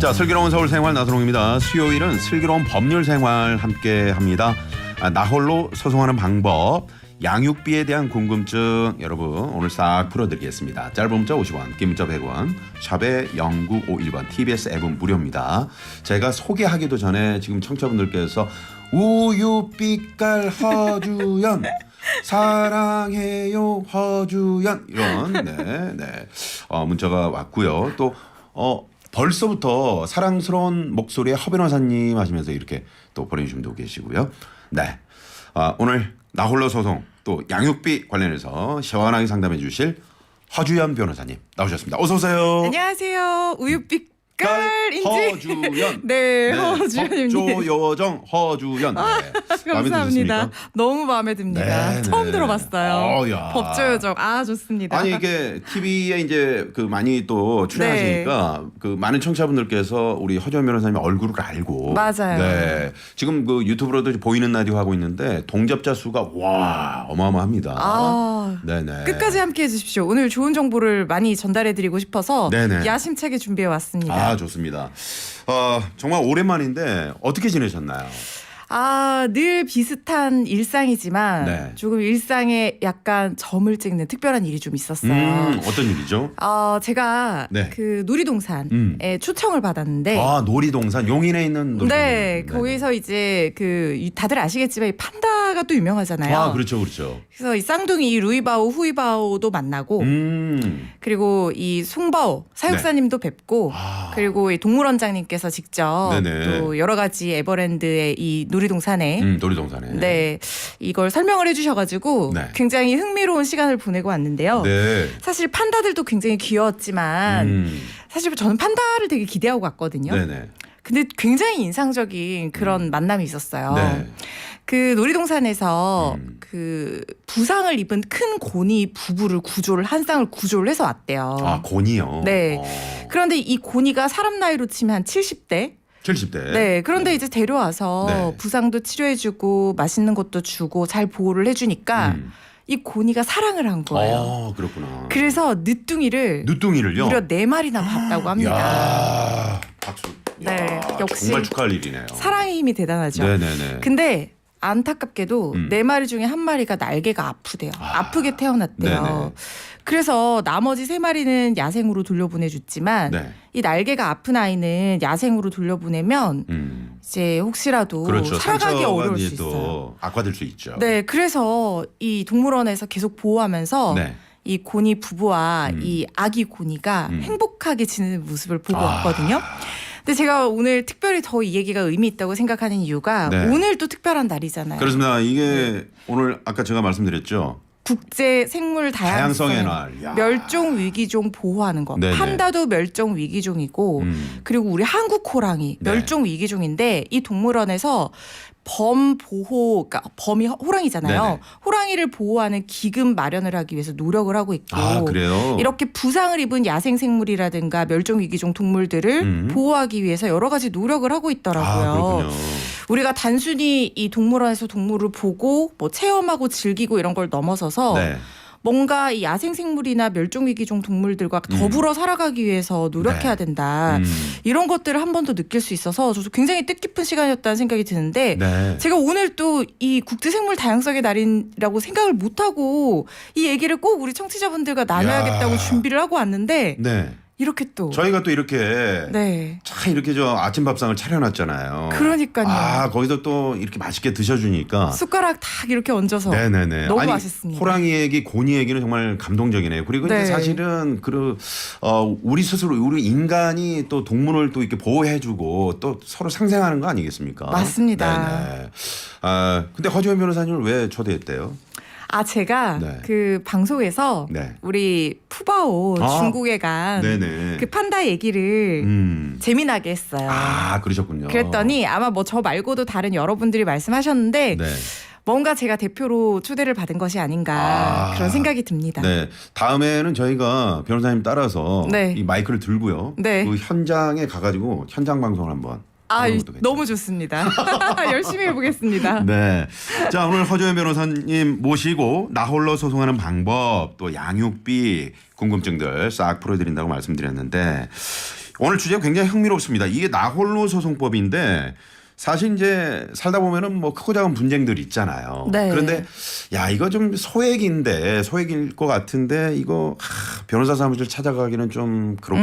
자, 슬기로운 서울 생활 나선홍입니다. 수요일은 슬기로운 법률 생활 함께합니다. 나홀로 소송하는 방법, 양육비에 대한 궁금증 여러분 오늘 싹 풀어드리겠습니다. 짧은 문자 50원, 긴 문자 100원, 샵에 0951번, TBS 앱은 무료입니다. 제가 소개하기도 전에 지금 청취자분들께서 우유빛깔 허주연 사랑해요 허주연 이런 문자가 왔고요. 또 벌써부터 사랑스러운 목소리의 허 변호사님 하시면서 이렇게 또 보내주신 분도 계시고요. 네, 오늘 나홀로 소송 또 양육비 관련해서 시원하게 상담해 주실 허주연 변호사님 나오셨습니다. 어서 오세요. 안녕하세요. 우유빛깔인지 허주연. 네, 허주연입니다. 법조요정 허주연. 네. 감사합니다. 너무 마음에 듭니다. 네, 처음 네. 들어봤어요. 야. 법조요정. 좋습니다. 아니 이게 TV에 이제 그 많이 또 출연하시니까 그 많은 청취자분들께서 우리 허주연 변호사님 얼굴을 알고 맞아요. 네. 지금 그 유튜브로도 보이는 라디오 하고 있는데 동접자 수가 와 어마어마합니다. 네네. 끝까지 함께해 주십시오. 오늘 좋은 정보를 많이 전달해드리고 싶어서 네네. 야심차게 준비해 왔습니다. 좋습니다. 정말 오랜만인데 어떻게 지내셨나요? 늘 비슷한 일상이지만 네. 조금 일상에 약간 점을 찍는 특별한 일이 좀 있었어요. 어떤 일이죠? 제가 네. 그 놀이동산에 초청을 받았는데 놀이동산 용인에 있는 놀이동산. 네, 거기서 이제 다들 아시겠지만 이 판다가 또 유명하잖아요. 그렇죠, 그렇죠. 그래서 이 쌍둥이 이 루이바오, 후이바오도 만나고 그리고 이 송바오 사육사님도 뵙고 그리고 이 동물원장님께서 직접 네네. 또 여러 가지 에버랜드의 이 놀이동산에 놀이동산에 이걸 설명을 해주셔가지고 네. 굉장히 흥미로운 시간을 보내고 왔는데요. 네. 사실 판다들도 굉장히 귀여웠지만 사실 저는 판다를 되게 기대하고 갔거든요. 네네. 근데 굉장히 인상적인 그런 만남이 있었어요. 네. 그 놀이동산에서 그 부상을 입은 큰 고니 부부를 한 쌍을 구조를 해서 왔대요. 고니요? 네. 그런데 이 고니가 사람 나이로 치면 한 70대? 70대. 네. 그런데 이제 데려와서 네. 부상도 치료해주고 맛있는 것도 주고 잘 보호를 해주니까 이 고니가 사랑을 한 거예요. 그렇구나. 그래서 늦둥이를요? 무려 4마리나 봤다고 합니다. 야, 박수. 네, 야, 역시 정말 축하할 일이네요. 사랑의 힘이 대단하죠. 네네네. 근데 안타깝게도 4마리 중에 1마리가 날개가 아프대요. 아프게 태어났대요. 네네. 그래서 나머지 3마리는 야생으로 돌려보내줬지만 네. 이 날개가 아픈 아이는 야생으로 돌려보내면 이제 혹시라도 그렇죠. 살아가기 상처가 어려울 이제 수 또 있어요. 악화될 수 있죠. 네, 그래서 이 동물원에서 계속 보호하면서 네. 이 고니 부부와 이 아기 고니가 행복하게 지내는 모습을 보고 왔거든요. 근데 제가 오늘 특별히 더 이 얘기가 의미 있다고 생각하는 이유가 네. 오늘 또 특별한 날이잖아요. 그렇습니다. 이게 오늘 아까 제가 말씀드렸죠. 국제 생물 다양성의 다양성의 날. 야. 멸종 위기종 보호하는 거. 네네. 판다도 멸종 위기종이고 그리고 우리 한국 호랑이 네. 멸종 위기종인데 이 동물원에서 그러니까 범이 호랑이잖아요. 네네. 호랑이를 보호하는 기금 마련을 하기 위해서 노력을 하고 있고 그래요? 이렇게 부상을 입은 야생 생물이라든가 멸종 위기종 동물들을 보호하기 위해서 여러 가지 노력을 하고 있더라고요. 그렇군요. 우리가 단순히 이 동물원에서 동물을 보고 뭐 체험하고 즐기고 이런 걸 넘어서서 네. 뭔가 이 야생 생물이나 멸종 위기종 동물들과 더불어 살아가기 위해서 노력해야 네. 된다. 이런 것들을 한 번 더 느낄 수 있어서 저도 굉장히 뜻깊은 시간이었다는 생각이 드는데 네. 제가 오늘 또 이 국제 생물 다양성의 날이라고 생각을 못 하고 이 얘기를 꼭 우리 청취자분들과 나눠야겠다고 준비를 하고 왔는데 네. 이렇게 또 저희가 또 이렇게 네. 참 이렇게 아침 밥상을 차려놨잖아요. 그러니까요. 거기서 또 이렇게 맛있게 드셔주니까. 숟가락 탁 이렇게 얹어서 네네네. 너무 맛있습니다. 호랑이 얘기, 고니 얘기는 정말 감동적이네요. 그리고 네. 이제 사실은 우리 스스로 우리 인간이 또 동물을 또 이렇게 보호해주고 또 서로 상생하는 거 아니겠습니까? 맞습니다. 네네. 근데 허주연 변호사님을 왜 초대했대요? 제가 네. 그 방송에서 네. 우리 푸바오 중국에 간 네네. 그 판다 얘기를 재미나게 했어요. 그러셨군요. 그랬더니 아마 뭐 저 말고도 다른 여러분들이 말씀하셨는데 네. 뭔가 제가 대표로 초대를 받은 것이 아닌가 그런 생각이 듭니다. 네, 다음에는 저희가 변호사님 따라서 네. 이 마이크를 들고요. 네. 그 현장에 가가지고 현장 방송을 한번. 해보는 것도 너무 좋습니다. 열심히 해보겠습니다. 네. 자, 오늘 허주연 변호사님 모시고 나홀로 소송하는 방법 또 양육비 궁금증들 싹 풀어드린다고 말씀드렸는데 오늘 주제 굉장히 흥미롭습니다. 이게 나홀로 소송법인데 사실 이제 살다 보면은 뭐 크고 작은 분쟁들이 있잖아요. 네. 그런데 야 이거 좀 소액인데 소액일 것 같은데 이거 변호사 사무실 찾아가기는 좀 그렇고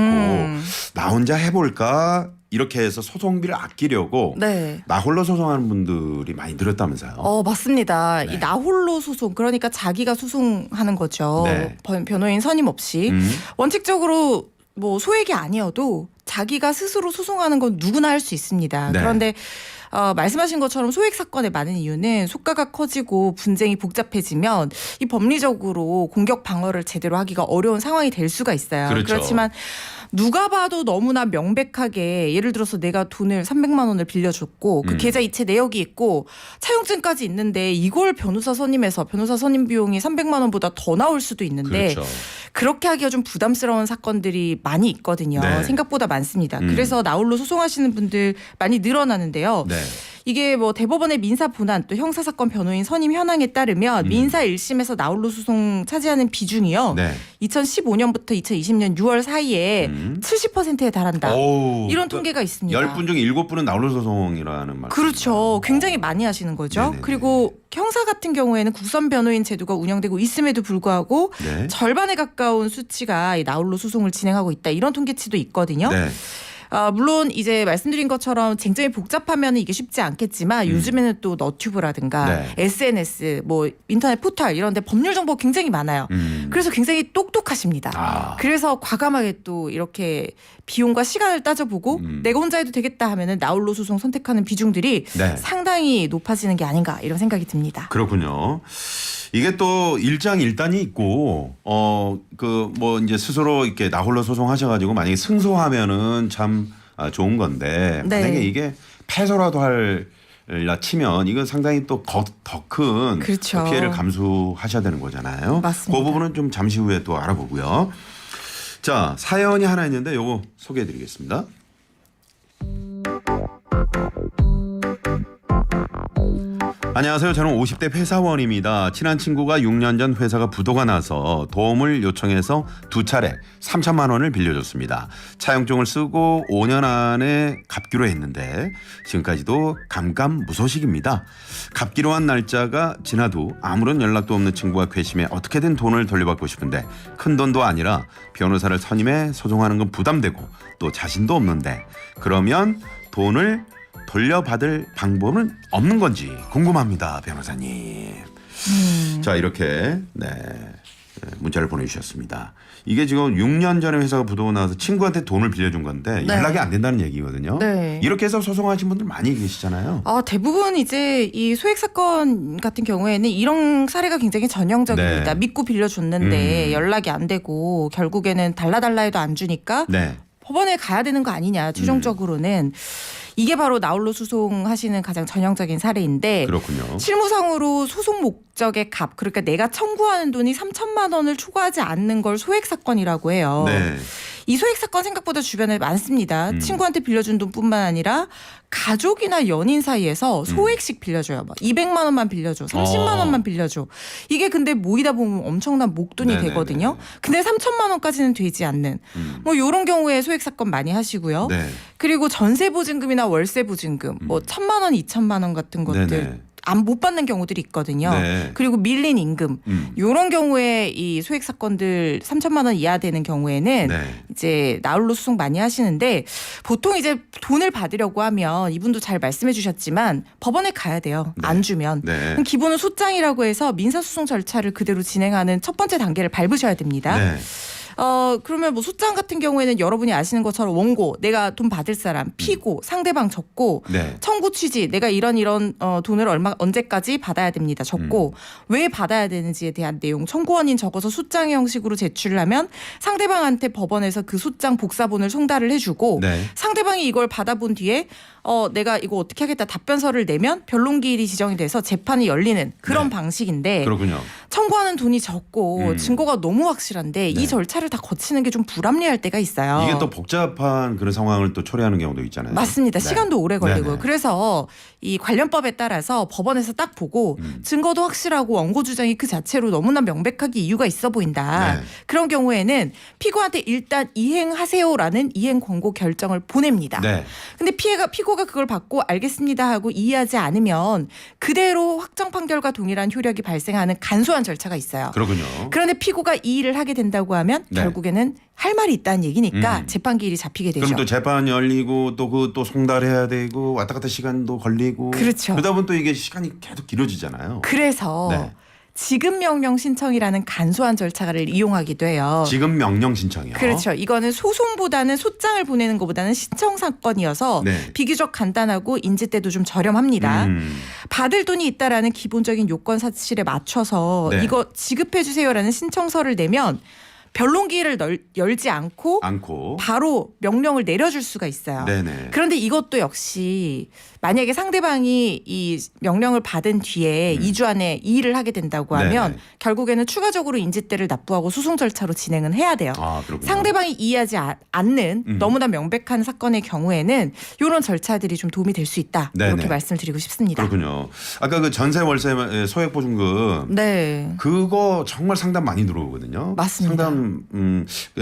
나 혼자 해볼까 이렇게 해서 소송비를 아끼려고 네. 나홀로 소송하는 분들이 많이 늘었다면서요. 맞습니다. 네. 이 나홀로 소송 그러니까 자기가 소송하는 거죠. 네. 변호인 선임 없이 원칙적으로 뭐 소액이 아니어도 자기가 스스로 소송하는 건 누구나 할 수 있습니다. 네. 그런데 말씀하신 것처럼 소액 사건의 많은 이유는 수가가 커지고 분쟁이 복잡해지면 이 법리적으로 공격 방어를 제대로 하기가 어려운 상황이 될 수가 있어요. 그렇죠. 그렇지만 누가 봐도 너무나 명백하게 예를 들어서 내가 돈을 300만 원을 빌려줬고 그 계좌 이체 내역이 있고 차용증까지 있는데 이걸 변호사 선임해서 변호사 선임 비용이 300만 원보다 더 나올 수도 있는데 그렇죠. 그렇게 하기가 좀 부담스러운 사건들이 많이 있거든요. 네. 생각보다 많습니다. 그래서 나홀로 소송하시는 분들 많이 늘어나는데요. 네. 이게 뭐 대법원의 민사 본안 또 형사사건 변호인 선임 현황에 따르면 민사 1심에서 나홀로 소송 차지하는 비중이요. 네. 2015년부터 2020년 6월 사이에 70%에 달한다. 오, 이런 통계가 있습니다. 10분 중에 7분은 나홀로 소송이라는 말. 그렇죠. 굉장히 많이 하시는 거죠. 네네네. 그리고 형사 같은 경우에는 국선 변호인 제도가 운영되고 있음에도 불구하고 네. 절반에 가까운 수치가 이 나홀로 소송을 진행하고 있다. 이런 통계치도 있거든요. 네. 물론 이제 말씀드린 것처럼 쟁점이 복잡하면 이게 쉽지 않겠지만 요즘에는 또 너튜브라든가 네. SNS 뭐 인터넷 포털 이런 데 법률 정보 굉장히 많아요. 그래서 굉장히 똑똑하십니다. 그래서 과감하게 또 이렇게 비용과 시간을 따져보고 내가 혼자 해도 되겠다 하면은 나홀로 소송 선택하는 비중들이 네. 상당히 높아지는 게 아닌가 이런 생각이 듭니다. 그렇군요. 이게 또 일장일단이 있고 그 뭐 이제 스스로 이렇게 나홀로 소송하셔가지고 만약에 승소하면은 참 좋은 건데 네. 만약에 이게 패소라도 할라 치면 이건 상당히 또 더 큰 그렇죠. 피해를 감수하셔야 되는 거잖아요. 맞습니다. 그 부분은 좀 잠시 후에 또 알아보고요. 자 사연이 하나 있는데 요거 소개해드리겠습니다. 안녕하세요. 저는 50대 회사원입니다. 친한 친구가 6년 전 회사가 부도가 나서 도움을 요청해서 2차례 3천만 원을 빌려줬습니다. 차용증을 쓰고 5년 안에 갚기로 했는데 지금까지도 감감무소식입니다. 갚기로 한 날짜가 지나도 아무런 연락도 없는 친구가 괘씸해 어떻게든 돈을 돌려받고 싶은데 큰 돈도 아니라 변호사를 선임해 소송하는 건 부담되고 또 자신도 없는데 그러면 돈을 돌려받을 방법은 없는 건지 궁금합니다, 변호사님. 자 이렇게 문자를 보내주셨습니다. 이게 지금 6년 전에 회사가 부도가 나서 친구한테 돈을 빌려준 건데 네. 연락이 안 된다는 얘기거든요. 네. 이렇게 해서 소송하신 분들 많이 계시잖아요. 대부분 이제 이 소액 사건 같은 경우에는 이런 사례가 굉장히 전형적입니다. 네. 믿고 빌려줬는데 연락이 안 되고 결국에는 달라달라 해도 안 주니까 네. 법원에 가야 되는 거 아니냐. 최종적으로는 이게 바로 나홀로 소송하시는 가장 전형적인 사례인데 그렇군요. 실무상으로 소송 목적의 값 그러니까 내가 청구하는 돈이 3천만 원을 초과하지 않는 걸 소액 사건이라고 해요. 네. 이 소액 사건 생각보다 주변에 많습니다. 친구한테 빌려준 돈뿐만 아니라 가족이나 연인 사이에서 소액씩 빌려줘요. 막 200만 원만 빌려줘, 30만 원만 빌려줘. 이게 근데 모이다 보면 엄청난 목돈이 네네네. 되거든요. 근데 3천만 원까지는 되지 않는 뭐 이런 경우에 소액 사건 많이 하시고요. 네. 그리고 전세 보증금이나 월세 보증금, 뭐 1,000만 원, 2천만 원 같은 것들. 네네. 못 받는 경우들이 있거든요. 네. 그리고 밀린 임금 이런 경우에 이 소액 사건들 3천만 원 이하 되는 경우에는 네. 이제 나홀로 소송 많이 하시는데 보통 이제 돈을 받으려고 하면 이분도 잘 말씀해 주셨지만 법원에 가야 돼요. 네. 안 주면. 네. 그럼 기본은 소장이라고 해서 민사소송 절차를 그대로 진행하는 첫 번째 단계를 밟으셔야 됩니다. 네. 그러면 뭐 소장 같은 경우에는 여러분이 아시는 것처럼 원고, 내가 돈 받을 사람, 피고, 상대방 적고, 네. 청구 취지, 내가 이런 돈을 언제까지 받아야 됩니다. 적고, 왜 받아야 되는지에 대한 내용, 청구원인 적어서 소장 형식으로 제출을 하면 상대방한테 법원에서 그 소장 복사본을 송달을 해주고, 네. 상대방이 이걸 받아본 뒤에 내가 이거 어떻게 하겠다 답변서를 내면 변론기일이 지정이 돼서 재판이 열리는 그런 네. 방식인데 그렇군요. 청구하는 돈이 적고 증거가 너무 확실한데 네. 이 절차를 절차를 다 거치는 게 좀 불합리할 때가 있어요. 이게 또 복잡한 그런 상황을 또 초래하는 경우도 있잖아요. 맞습니다. 네. 시간도 오래 걸리고요. 네네. 그래서 이 관련법에 따라서 법원에서 딱 보고 증거도 확실하고 원고 주장이 그 자체로 너무나 명백하게 이유가 있어 보인다. 네. 그런 경우에는 피고한테 일단 이행하세요라는 이행 권고 결정을 보냅니다. 네. 근데 피고가 그걸 받고 알겠습니다 하고 이해하지 않으면 그대로 확정 판결과 동일한 효력이 발생하는 간소한 절차가 있어요. 그렇군요. 그런데 피고가 이의를 하게 된다고 하면 네. 결국에는 할 말이 있다는 얘기니까 재판 기일이 잡히게 되죠. 그럼 또 재판 열리고 또 그 또 송달해야 되고 왔다 갔다 시간도 걸리고 그렇죠. 그러다 보면 또 이게 시간이 계속 길어지잖아요. 그래서 네. 지급 명령 신청이라는 간소한 절차를 이용하기도 해요. 지금 명령 신청이요. 그렇죠. 이거는 소송보다는 소장을 보내는 것보다는 신청 사건이어서 네. 비교적 간단하고 인지 때도 좀 저렴합니다. 받을 돈이 있다라는 기본적인 요건 사실에 맞춰서 네. 이거 지급해 주세요라는 신청서를 내면 변론 기일을 열지 않고 바로 명령을 내려줄 수가 있어요. 네네. 그런데 이것도 역시 만약에 상대방이 이 명령을 받은 뒤에 2주 안에 이의를 하게 된다고 하면 네네. 결국에는 추가적으로 인지대를 납부하고 소송 절차로 진행은 해야 돼요. 아, 그렇군요. 상대방이 이해하지 않는 너무나 명백한 사건의 경우에는 이런 절차들이 좀 도움이 될 수 있다. 네네. 이렇게 말씀드리고 싶습니다. 그렇군요. 아까 그 전세 월세 소액 보증금 네. 그거 정말 상담 많이 들어오거든요. 맞습니다. 상담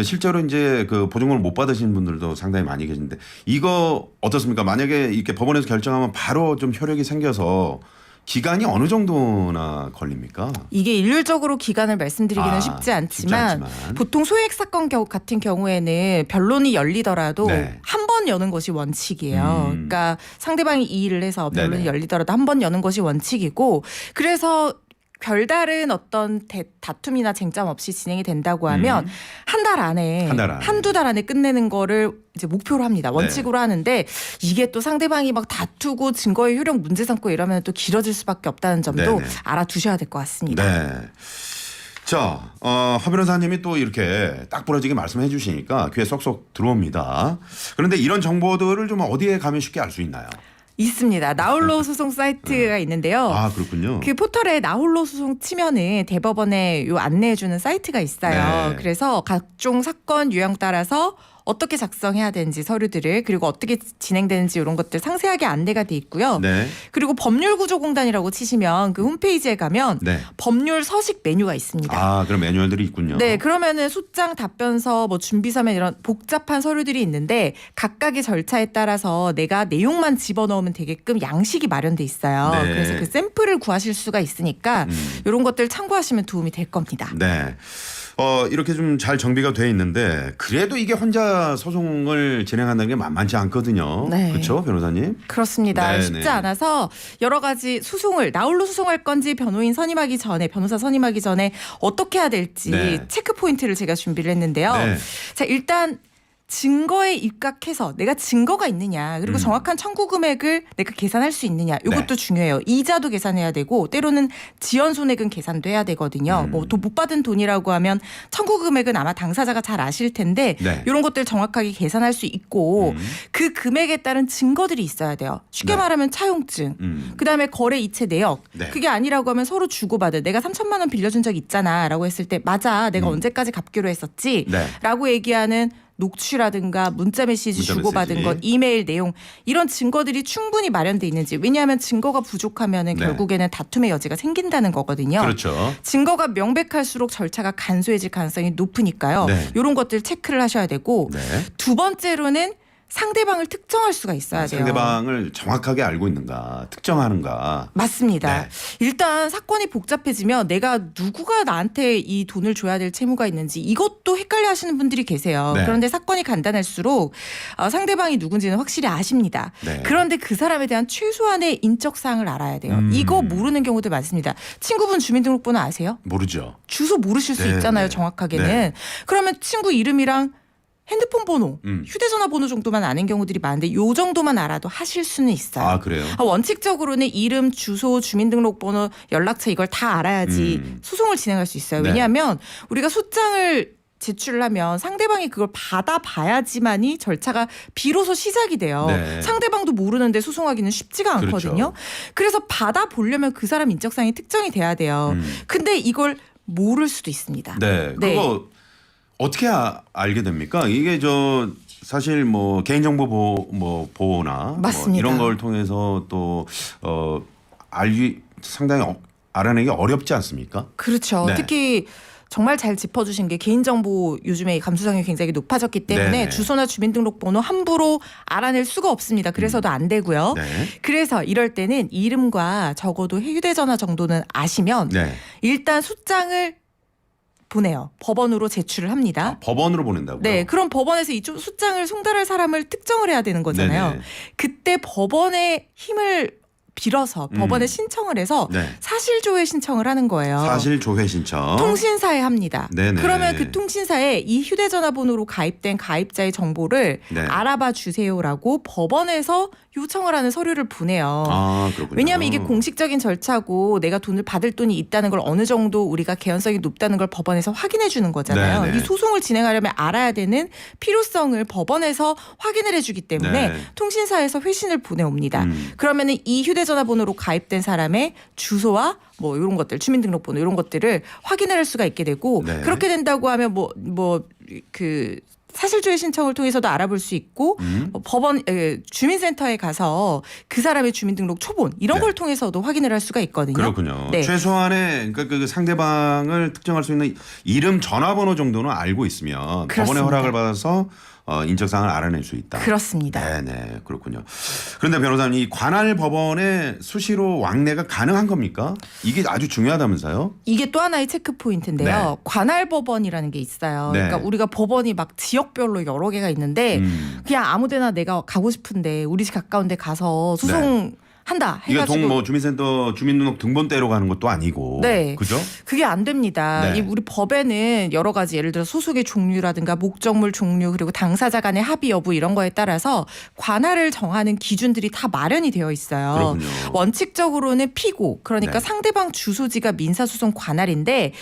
실제로 이제 그 보증금을 못 받으신 분들도 상당히 많이 계신데 이거 어떻습니까? 만약에 이렇게 법원에서 결정하면 바로 좀 효력이 생겨서 기간이 어느 정도나 걸립니까? 이게 일률적으로 기간을 말씀드리기는 쉽지 않지만 보통 소액 사건 같은 경우에는 변론이 열리더라도 네. 한 번 여는 것이 원칙이에요. 그러니까 상대방이 이의를 해서 변론이 네네. 열리더라도 한 번 여는 것이 원칙이고 그래서 별다른 어떤 다툼이나 쟁점 없이 진행이 된다고 하면 한 달 안에 한두 달 안에 끝내는 거를 이제 목표로 합니다. 원칙으로 하는데 이게 또 상대방이 막 다투고 증거의 효력 문제 삼고 이러면 또 길어질 수밖에 없다는 점도 네네. 알아두셔야 될 것 같습니다. 네. 자, 하 변호사님이 또 이렇게 딱 부러지게 말씀해 주시니까 귀에 쏙쏙 들어옵니다. 그런데 이런 정보들을 좀 어디에 가면 쉽게 알 수 있나요? 있습니다. 나홀로 소송 사이트가 있는데요. 아, 그렇군요. 그 포털에 나홀로 소송 치면은 대법원에 요 안내해주는 사이트가 있어요. 네. 그래서 각종 사건 유형 따라서 어떻게 작성해야 되는지 서류들을 그리고 어떻게 진행되는지 이런 것들 상세하게 안내가 돼 있고요. 네. 그리고 법률구조공단이라고 치시면 그 홈페이지에 가면 네. 법률 서식 메뉴가 있습니다. 아, 그런 매뉴얼들이 있군요. 네, 그러면은 소장, 답변서, 뭐 준비서면 이런 복잡한 서류들이 있는데 각각의 절차에 따라서 내가 내용만 집어넣으면 되게끔 양식이 마련돼 있어요. 네. 그래서 그 샘플을 구하실 수가 있으니까 이런 것들 참고하시면 도움이 될 겁니다. 네. 이렇게 좀 잘 정비가 돼 있는데 그래도 이게 혼자 소송을 진행한다는 게 만만치 않거든요. 네. 그렇죠, 변호사님? 그렇습니다. 네네. 쉽지 않아서 여러 가지 소송을 나홀로 소송할 건지 변호사 선임하기 전에 어떻게 해야 될지 네. 체크 포인트를 제가 준비를 했는데요. 네. 자, 일단 증거에 입각해서 내가 증거가 있느냐 그리고 정확한 청구 금액을 내가 계산할 수 있느냐 이것도 네. 중요해요. 이자도 계산해야 되고 때로는 지연 손해금 계산도 해야 되거든요. 뭐 돈 못 받은 돈이라고 하면 청구 금액은 아마 당사자가 잘 아실 텐데 네. 이런 것들 정확하게 계산할 수 있고 그 금액에 따른 증거들이 있어야 돼요. 쉽게 네. 말하면 차용증 그다음에 거래 이체 내역 네. 그게 아니라고 하면 서로 주고받은 내가 3천만 원 빌려준 적 있잖아 라고 했을 때 맞아 내가 언제까지 갚기로 했었지 네. 라고 얘기하는 녹취라든가 문자 메시지 문자 주고받은 메시지. 것, 이메일 내용 이런 증거들이 충분히 마련돼 있는지 왜냐하면 증거가 부족하면은 네. 결국에는 다툼의 여지가 생긴다는 거거든요. 그렇죠. 증거가 명백할수록 절차가 간소해질 가능성이 높으니까요. 네. 이런 것들 체크를 하셔야 되고 네. 두 번째로는 상대방을 특정할 수가 있어야 돼요. 상대방을 정확하게 알고 있는가, 특정하는가. 맞습니다. 네. 일단 사건이 복잡해지면 내가 누구가 나한테 이 돈을 줘야 될 채무가 있는지 이것도 헷갈려 하시는 분들이 계세요. 네. 그런데 사건이 간단할수록 상대방이 누군지는 확실히 아십니다. 네. 그런데 그 사람에 대한 최소한의 인적 사항을 알아야 돼요. 이거 모르는 경우도 많습니다. 친구분 주민등록번호 아세요? 모르죠. 주소 모르실 수 네, 있잖아요. 네. 정확하게는. 네. 그러면 친구 이름이랑 핸드폰 번호, 휴대전화 번호 정도만 아는 경우들이 많은데 요 정도만 알아도 하실 수는 있어요. 아, 그래요? 원칙적으로는 이름, 주소, 주민등록번호, 연락처 이걸 다 알아야지 소송을 진행할 수 있어요. 네. 왜냐하면 우리가 소장을 제출을 하면 상대방이 그걸 받아봐야지만이 절차가 비로소 시작이 돼요. 네. 상대방도 모르는데 소송하기는 쉽지가 않거든요. 그렇죠. 그래서 받아보려면 그 사람 인적사항이 특정이 돼야 돼요. 근데 이걸 모를 수도 있습니다. 네. 네. 그거 어떻게 알게 됩니까? 이게 저 사실 뭐 개인정보 보호나 뭐 맞습니다. 이런 걸 통해서 또 알기 상당히 알아내기 어렵지 않습니까? 그렇죠. 네. 특히 정말 잘 짚어주신 게 개인정보 요즘에 감수성이 굉장히 높아졌기 때문에 네네. 주소나 주민등록번호 함부로 알아낼 수가 없습니다. 그래서도 안 되고요. 네. 그래서 이럴 때는 이름과 적어도 휴대전화 정도는 아시면 네. 일단 소장을 보내요. 법원으로 제출을 합니다. 법원으로 보낸다고요? 네, 그럼 법원에서 이쪽 소장을 송달할 사람을 특정을 해야 되는 거잖아요. 네네. 그때 법원의 힘을 빌어서 법원에 신청을 해서 네. 사실조회 신청을 하는 거예요. 사실 조회 신청. 통신사에 합니다. 네네. 그러면 그 통신사에 이 휴대전화 번호로 가입된 가입자의 정보를 네. 알아봐 주세요라고 법원에서 요청을 하는 서류를 보내요. 아, 그렇군요. 왜냐하면 이게 공식적인 절차고 내가 돈을 받을 돈이 있다는 걸 어느 정도 우리가 개연성이 높다는 걸 법원에서 확인해 주는 거잖아요. 네네. 이 소송을 진행하려면 알아야 되는 필요성을 법원에서 확인을 해주기 때문에 네. 통신사에서 회신을 보내옵니다. 그러면은 이 휴대전화 번호로 가입된 사람의 주소와 뭐 이런 것들, 주민등록번호 이런 것들을 확인을 할 수가 있게 되고 네. 그렇게 된다고 하면 그 사실조회 신청을 통해서도 알아볼 수 있고 법원 주민센터에 가서 그 사람의 주민등록 초본 이런 네. 걸 통해서도 확인을 할 수가 있거든요. 그렇군요. 네. 최소한의 그러니까 그 상대방을 특정할 수 있는 이름, 전화번호 정도는 알고 있으면 법원의 그렇습니다. 허락을 받아서 인적사항을 알아낼 수 있다. 그렇습니다. 네네, 그렇군요. 그런데 변호사님, 이 관할 법원에 수시로 왕래가 가능한 겁니까? 이게 아주 중요하다면서요? 이게 또 하나의 체크 포인트인데요. 네. 관할 법원이라는 게 있어요. 네. 그러니까 우리가 법원이 막 지역별로 여러 개가 있는데 그냥 아무데나 내가 가고 싶은데 우리 집 가까운데 가서 소송 한다 이게 해가지고 주민센터 주민등록 등본대로 가는 것도 아니고, 네. 그죠? 그게 안 됩니다. 네. 이 우리 법에는 여러 가지 예를 들어 소속의 종류라든가 목적물 종류 그리고 당사자 간의 합의 여부 이런 거에 따라서 관할을 정하는 기준들이 다 마련이 되어 있어요. 그렇군요. 원칙적으로는 피고 그러니까 네. 상대방 주소지가 민사소송 관할인데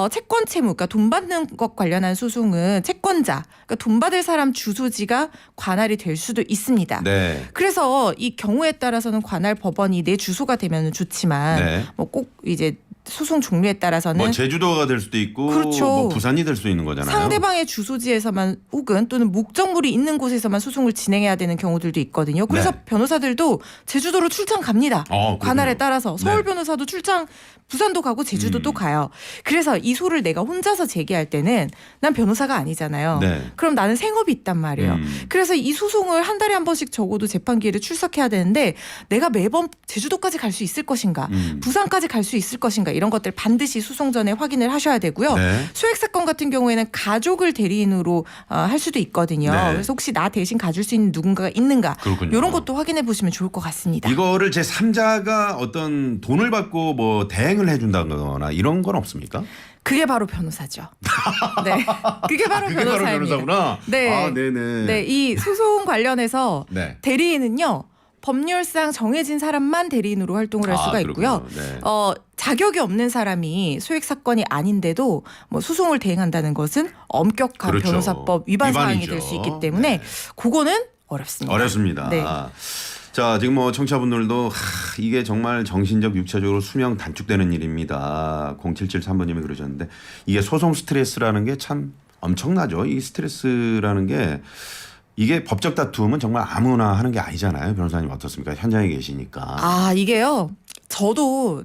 채권 채무 그러니까 돈 받는 것 관련한 소송은 채권자 그러니까 돈 받을 사람 주소지가 관할이 될 수도 있습니다. 네. 그래서 이 경우에 따라서는 관할 법원이 내 주소가 되면 좋지만 네. 뭐 꼭 이제 소송 종류에 따라서는 뭐 제주도가 될 수도 있고, 그렇죠. 뭐 부산이 될 수도 있는 거잖아요. 상대방의 주소지에서만 혹은 또는 목적물이 있는 곳에서만 소송을 진행해야 되는 경우들도 있거든요. 그래서 네. 변호사들도 제주도로 출장 갑니다. 그렇군요. 관할에 따라서 서울 네. 변호사도 출장 부산도 가고 제주도도 가요. 그래서 이 소를 내가 혼자서 제기할 때는 난 변호사가 아니잖아요. 네. 그럼 나는 생업이 있단 말이에요. 그래서 이 소송을 한 달에 한 번씩 적어도 재판기일에 출석해야 되는데 내가 매번 제주도까지 갈 수 있을 것인가 부산까지 갈 수 있을 것인가 이런 것들 반드시 소송 전에 확인을 하셔야 되고요. 네. 소액 사건 같은 경우에는 가족을 대리인으로 할 수도 있거든요. 네. 그래서 혹시 나 대신 가줄 수 있는 누군가가 있는가 그렇군요. 이런 것도 확인해 보시면 좋을 것 같습니다. 이거를 제 3자가 어떤 돈을 받고 뭐 대행을 해준다거나 이런 건 없습니까? 그게 바로 변호사죠. 네, 그게 바로 그게 바로 변호사입니다. 변호사구나. 네. 아, 네네. 네, 이 소송 관련해서 네. 대리인은요. 법률상 정해진 사람만 대리인으로 활동을 할 수가 있고요. 그렇군요. 네. 자격이 없는 사람이 소액 사건이 아닌데도 뭐 소송을 대행한다는 것은 엄격한 그렇죠. 변호사법 위반 사항이 위반이죠. 될 수 있기 때문에 네. 그거는 어렵습니다. 어렵습니다. 네. 자, 지금 뭐 청취자분들도 이게 정말 정신적 육체적으로 수명 단축되는 일입니다. 0773번님이 그러셨는데 이게 소송 스트레스라는 게 참 엄청나죠. 이 스트레스라는 게 이게 법적 다툼은 정말 아무나 하는 게 아니잖아요. 변호사님 어떻습니까? 현장에 계시니까. 아, 이게요. 저도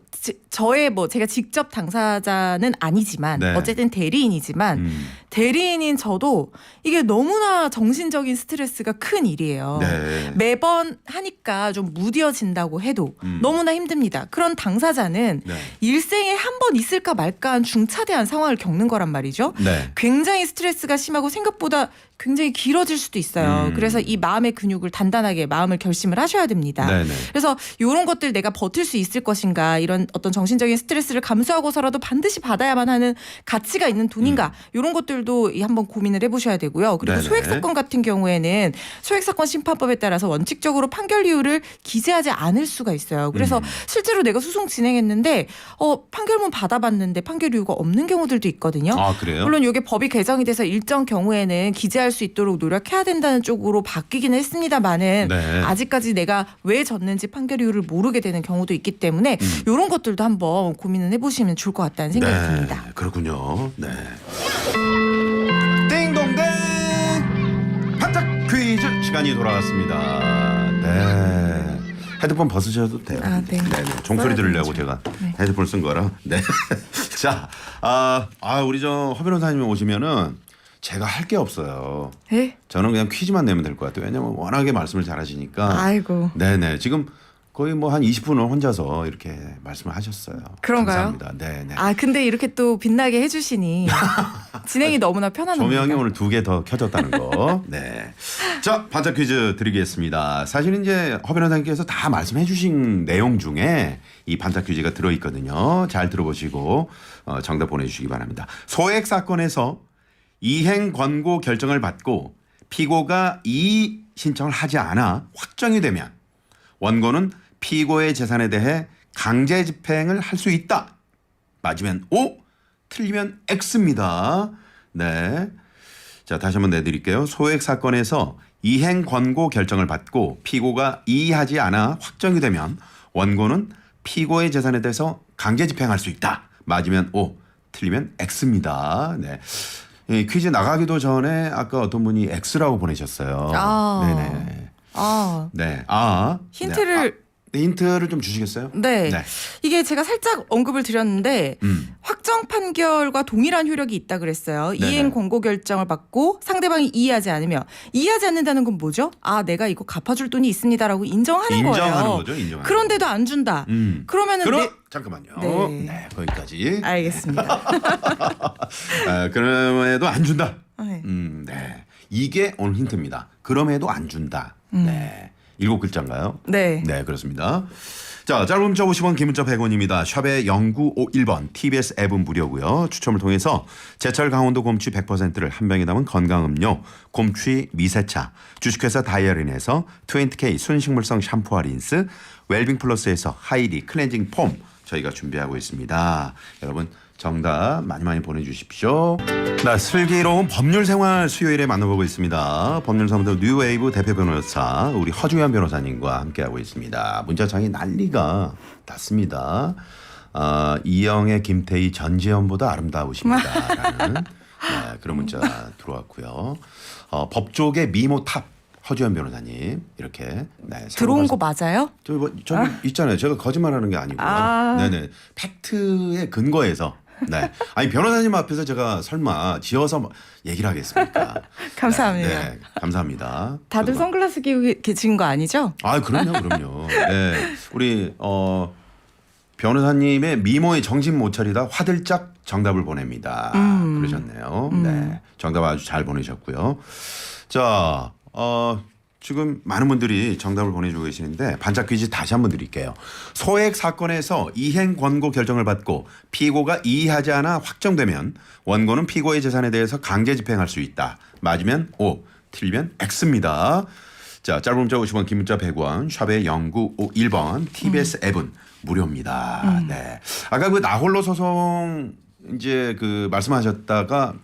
저의 뭐 제가 직접 당사자는 아니지만 네. 어쨌든 대리인이지만 대리인인 저도 이게 너무나 정신적인 스트레스가 큰 일이에요. 네. 매번 하니까 좀 무뎌진다고 해도 너무나 힘듭니다. 그런 당사자는 네. 일생에 한 번 있을까 말까한 중차대한 상황을 겪는 거란 말이죠. 네. 굉장히 스트레스가 심하고 생각보다 굉장히 길어질 수도 있어요. 그래서 이 마음의 근육을 단단하게 마음을 결심을 하셔야 됩니다. 네네. 그래서 이런 것들 내가 버틸 수 있을 것인가 이런 어떤 정신적인 스트레스를 감수하고서라도 반드시 받아야만 하는 가치가 있는 돈인가 이런 것들도 한번 고민을 해보셔야 되고요. 그리고 네네. 소액사건 같은 경우에는 소액사건 심판법에 따라서 원칙적으로 판결 이유를 기재하지 않을 수가 있어요. 그래서 실제로 내가 소송 진행했는데 판결문 받아봤는데 판결 이유가 없는 경우들도 있거든요. 아, 그래요? 물론 이게 법이 개정이 돼서 일정 경우에는 기재할 수 있도록 노력해야 된다는 쪽으로 바뀌기는 했습니다만은 네. 아직까지 내가 왜 졌는지 판결 이유를 모르게 되는 경우도 있기 때문에 이런 것들도 한번 고민을 해보시면 좋을 것 같다는 생각이 듭니다. 그렇군요. 네. 시간이 돌아갔습니다. 네. 헤드폰 벗으셔도 돼요. 아, 네. 네네. 종소리 들으려고 제가 네. 헤드폰 쓴 거라. 네. 자, 우리 허 변호사님 오시면은 제가 할 게 없어요. 에? 저는 그냥 퀴즈만 내면 될 것 같아요. 왜냐면 워낙에 말씀을 잘하시니까. 아이고. 네네. 지금 거의 뭐 한 20분을 혼자서 이렇게 말씀을 하셨어요. 그런가요? 감사합니다. 네네. 근데 이렇게 또 빛나게 해주시니 진행이 너무나 편안합니다. 조명이 오늘 2개 더 켜졌다는 거. 네. 자, 반짝 퀴즈 드리겠습니다. 사실은 이제 허 변호사님께서 다 말씀해 주신 내용 중에 이 반짝 퀴즈가 들어있거든요. 잘 들어보시고 정답 보내주시기 바랍니다. 소액 사건에서 이행 권고 결정을 받고 피고가 이의 신청을 하지 않아 확정이 되면 원고는 피고의 재산에 대해 강제 집행을 할 수 있다. 맞으면 O, 틀리면 X입니다. 네. 자, 다시 한번 내드릴게요. 소액 사건에서 이행 권고 결정을 받고 피고가 이의하지 않아 확정이 되면 원고는 피고의 재산에 대해서 강제 집행할 수 있다. 맞으면 O, 틀리면 X입니다. 네. 이 퀴즈 나가기도 전에 아까 어떤 분이 X라고 보내셨어요. 네네. 네. 힌트를 네, 힌트를 좀 주시겠어요? 네. 네. 이게 제가 살짝 언급을 드렸는데 확정 판결과 동일한 효력이 있다 그랬어요. 네네. 이행 권고 결정을 받고 상대방이 이해하지 않으면 이해하지 않는다는 건 뭐죠? 내가 이거 갚아줄 돈이 있습니다라고 인정하는 거예요. 인정하는 거죠. 인정하는 그런데도 안 준다. 그러면은 잠깐만요. 네. 거기까지. 알겠습니다. 그럼에도 안 준다. 네. 네. 이게 오늘 힌트입니다. 그럼에도 안 준다. 네. 7글자인가요? 네. 네, 그렇습니다. 자, 짧은 문자 50원, 긴 문자 100원입니다. 샵에 0951번, TBS 앱은 무료고요. 추첨을 통해서 제철 강원도 곰취 100%를 한 병에 담은 건강음료 곰취 미세차, 주식회사 다이어린에서 20K 순식물성 샴푸와 린스, 웰빙 플러스에서 하이리 클렌징 폼 저희가 준비하고 있습니다. 여러분 정답 많이 많이 보내주십시오. 나 슬기로운 법률 생활 수요일에 만나보고 있습니다. 법률사무소 뉴웨이브 대표 변호사 우리 허주현 변호사님과 함께하고 있습니다. 문자창이 난리가 났습니다. 이영애, 김태희, 전지현보다 아름다우십니다라는 그런 문자 들어왔고요. 법조계 미모 탑 허주현 변호사님 이렇게 들어온 거 맞아요? 저기 있잖아요. 제가 거짓말하는 게 아니고요. 네네 팩트에 근거해서. 네. 아니 변호사님 앞에서 제가 설마 지어서 얘기를 하겠습니까? 감사합니다. 네, 감사합니다. 다들 선글라스 끼고 계신 거 아니죠? 그럼요. 네. 우리 변호사님의 미모의 정신 못 차리다 화들짝 정답을 보냅니다. 그러셨네요. 네. 정답 아주 잘 보내셨고요. 자, 지금 많은 분들이 정답을 보내주고 계시는데 반짝 퀴즈 다시 한번 드릴게요. 소액 사건에서 이행 권고 결정을 받고 피고가 이의하지 않아 확정되면 원고는 피고의 재산에 대해서 강제 집행할 수 있다. 맞으면 O, 틀리면 X입니다. 자, 짧은 문자 50원, 긴 문자 100원, 샵의 0951번, TBS 앱은 무료입니다. 네. 아까 그 나홀로 소송 이제 말씀하셨다가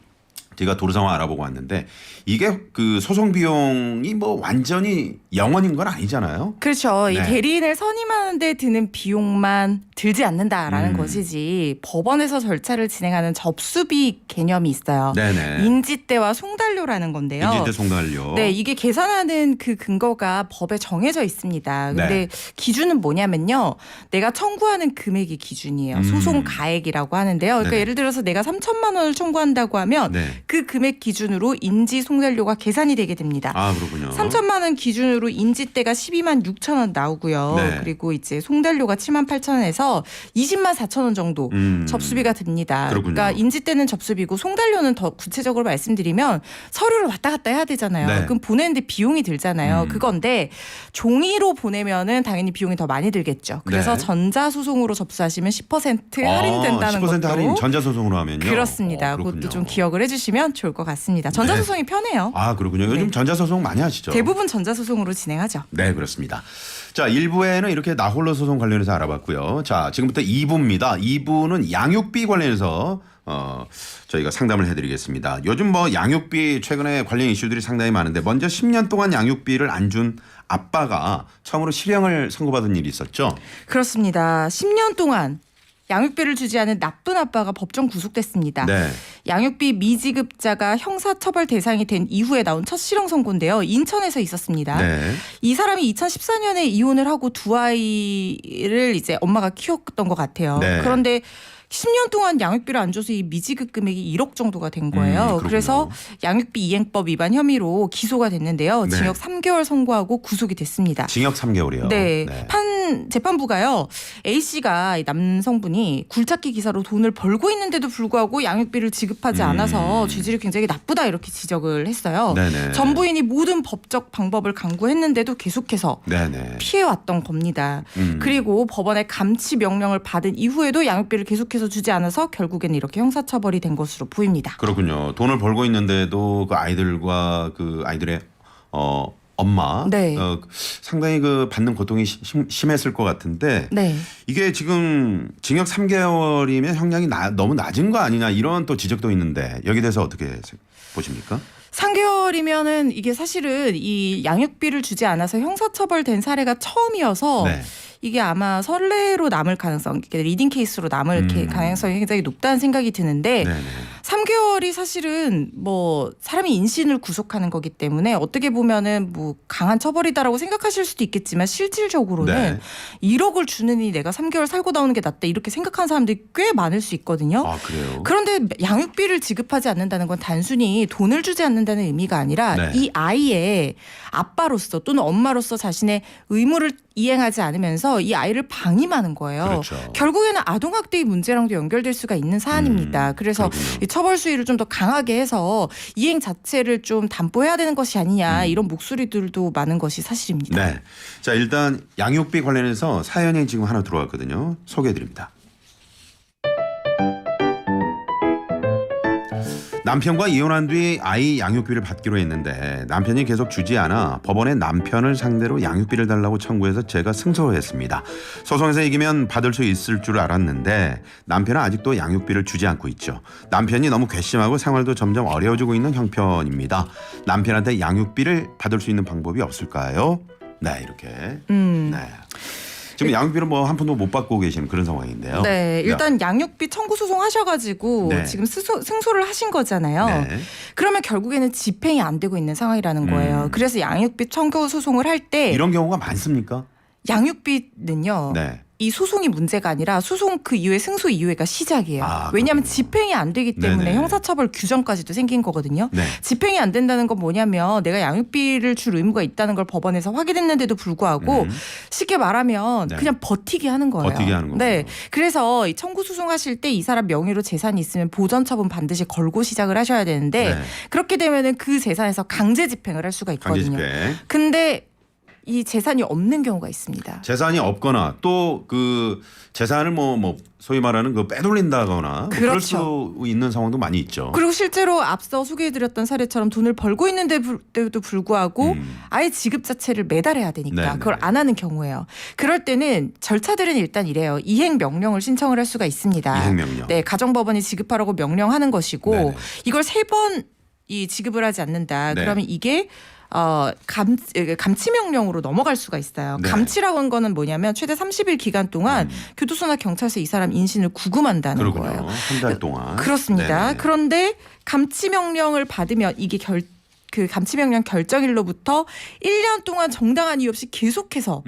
제가 도로 상황 알아보고 왔는데 이게 그 소송 비용이 뭐 완전히 0원인 건 아니잖아요. 그렇죠. 네. 이 대리인을 선임하는데 드는 비용만 들지 않는다라는 것이지 법원에서 절차를 진행하는 접수비 개념이 있어요. 네네. 인지대와 송달료라는 건데요. 인지대 송달료. 네, 이게 계산하는 그 근거가 법에 정해져 있습니다. 근데 네. 기준은 뭐냐면요. 내가 청구하는 금액이 기준이에요. 소송 가액이라고 하는데요. 그러니까 네네. 예를 들어서 내가 3천만 원을 청구한다고 하면 네. 그 금액 기준으로 인지 송달료가 계산이 되게 됩니다. 그렇군요. 3천만 원 기준으로 인지대가 12만 6천 원 나오고요. 네. 그리고 이제 송달료가 7만 8천 원에서 20만 4천 원 정도 접수비가 듭니다. 그렇군요. 그러니까 인지대는 접수비고 송달료는 더 구체적으로 말씀드리면 서류를 왔다 갔다 해야 되잖아요. 네. 그럼 보내는데 비용이 들잖아요. 그건데 종이로 보내면은 당연히 비용이 더 많이 들겠죠. 그래서 네. 전자소송으로 접수하시면 10% 할인된다는 10% 것도 할인 전자소송으로 하면요. 그렇습니다. 그렇군요. 그것도 좀 기억을 해주시면 좋을 것 같습니다. 전자소송이 편해요. 그렇군요. 요즘 네. 전자소송 많이 하시죠? 대부분 전자소송으로 진행하죠. 네, 그렇습니다. 자, 1부에는 이렇게 나홀로 소송 관련해서 알아봤고요. 자, 지금부터 2부입니다. 2부는 양육비 관련해서 저희가 상담을 해드리겠습니다. 요즘 뭐 양육비 최근에 관련 이슈들이 상당히 많은데 먼저 10년 동안 양육비를 안 준 아빠가 처음으로 실형을 선고받은 일이 있었죠. 그렇습니다. 10년 동안 양육비를 주지 않은 나쁜 아빠가 법정 구속됐습니다. 네. 양육비 미지급자가 형사처벌 대상이 된 이후에 나온 첫 실형 선고인데요. 인천에서 있었습니다. 네. 이 사람이 2014년에 이혼을 하고 두 아이를 이제 엄마가 키웠던 것 같아요. 네. 그런데 10년 동안 양육비를 안 줘서 이 미지급 금액이 1억 정도가 된 거예요. 그렇군요. 그래서 양육비 이행법 위반 혐의로 기소가 됐는데요. 네. 징역 3개월 선고하고 구속이 됐습니다. 징역 3개월이요. 네. 재판부가요. A 씨가 이 남성분이 굴착기 기사로 돈을 벌고 있는데도 불구하고 양육비를 지급하지 않아서 죄질이 굉장히 나쁘다 이렇게 지적을 했어요. 네네. 전 부인이 모든 법적 방법을 강구했는데도 계속해서 네네. 피해왔던 겁니다. 그리고 법원의 감치 명령을 받은 이후에도 양육비를 계속해서 주지 않아서 결국에는 이렇게 형사처벌이 된 것으로 보입니다. 그렇군요. 돈을 벌고 있는데도 그 아이들과 그 아이들의 엄마 네. 상당히 그 받는 고통이 심했을 것 같은데 네. 이게 지금 징역 3개월이면 형량이 너무 낮은 거 아니냐 이런 또 지적도 있는데 여기에 대해서 어떻게 보십니까? 3개월이면은 이게 사실은 이 양육비를 주지 않아서 형사처벌된 사례가 처음이어서 네. 이게 아마 선례로 남을 가능성, 리딩 케이스로 남을 가능성이 굉장히 높다는 생각이 드는데 네네. 3개월이 사실은 뭐 사람이 인신을 구속하는 거기 때문에 어떻게 보면은 뭐 강한 처벌이다라고 생각하실 수도 있겠지만 실질적으로는 네. 1억을 주느니 내가 3개월 살고 나오는 게 낫다 이렇게 생각하는 사람들이 꽤 많을 수 있거든요. 아 그래요? 그런데 양육비를 지급하지 않는다는 건 단순히 돈을 주지 않는다는 의미가 아니라 네. 이 아이의 아빠로서 또는 엄마로서 자신의 의무를 이행하지 않으면서 이 아이를 방임하는 거예요. 그렇죠. 결국에는 아동학대의 문제랑도 연결될 수가 있는 사안입니다. 그래서 그렇군요. 이 처벌 수위를 좀 더 강하게 해서 이행 자체를 좀 담보해야 되는 것이 아니냐 이런 목소리들도 많은 것이 사실입니다. 네. 자 일단 양육비 관련해서 사연이 지금 하나 들어왔거든요. 소개해드립니다. 남편과 이혼한 뒤 아이 양육비를 받기로 했는데 남편이 계속 주지 않아 법원에 남편을 상대로 양육비를 달라고 청구해서 제가 승소했습니다. 소송에서 이기면 받을 수 있을 줄 알았는데 남편은 아직도 양육비를 주지 않고 있죠. 남편이 너무 괘씸하고 생활도 점점 어려워지고 있는 형편입니다. 남편한테 양육비를 받을 수 있는 방법이 없을까요? 네, 이렇게. 네. 지금 양육비를 뭐 한 푼도 못 받고 계시는 그런 상황인데요. 네, 일단 양육비 청구 소송 하셔가지고 네. 지금 승소를 하신 거잖아요. 네. 그러면 결국에는 집행이 안 되고 있는 상황이라는 거예요. 그래서 양육비 청구 소송을 할 때 이런 경우가 많습니까? 양육비는요. 네. 이 소송이 문제가 아니라 소송 그 이후에 승소 이후가 시작이에요. 아, 왜냐하면 그렇군요. 집행이 안 되기 때문에 네네. 형사처벌 규정까지도 생긴 거거든요. 네. 집행이 안 된다는 건 뭐냐면 내가 양육비를 줄 의무가 있다는 걸 법원에서 확인했는데도 불구하고 쉽게 말하면 네. 그냥 버티게 하는 거예요. 버티게 하는 거군요. 네. 그래서 이 청구 소송하실 때 이 사람 명의로 재산이 있으면 보전 처분 반드시 걸고 시작을 하셔야 되는데 네. 그렇게 되면은 그 재산에서 강제 집행을 할 수가 강제 있거든요. 집행. 근데 이 재산이 없는 경우가 있습니다. 재산이 없거나 또 그 재산을 뭐 소위 말하는 그 빼돌린다거나 뭐 그럴 그렇죠. 수 있는 상황도 많이 있죠. 그리고 실제로 앞서 소개해드렸던 사례처럼 돈을 벌고 있는데도 불구하고 아예 지급 자체를 매달아야 되니까 네네. 그걸 안 하는 경우예요. 그럴 때는 절차들은 일단 이래요. 이행 명령을 신청을 할 수가 있습니다. 이행 명령. 네, 가정법원이 지급하라고 명령하는 것이고 네네. 이걸 3번 이 지급을 하지 않는다. 네. 그러면 이게 감치 명령으로 넘어갈 수가 있어요. 네. 감치라고 하는 거는 뭐냐면 최대 30일 기간 동안 교도소나 경찰서 이 사람 인신을 구금한다는 그렇군요. 거예요. 한 달 동안. 그렇습니다. 네네. 그런데 감치 명령을 받으면 이게 그 감치 명령 결정일로부터 1년 동안 정당한 이유 없이 계속해서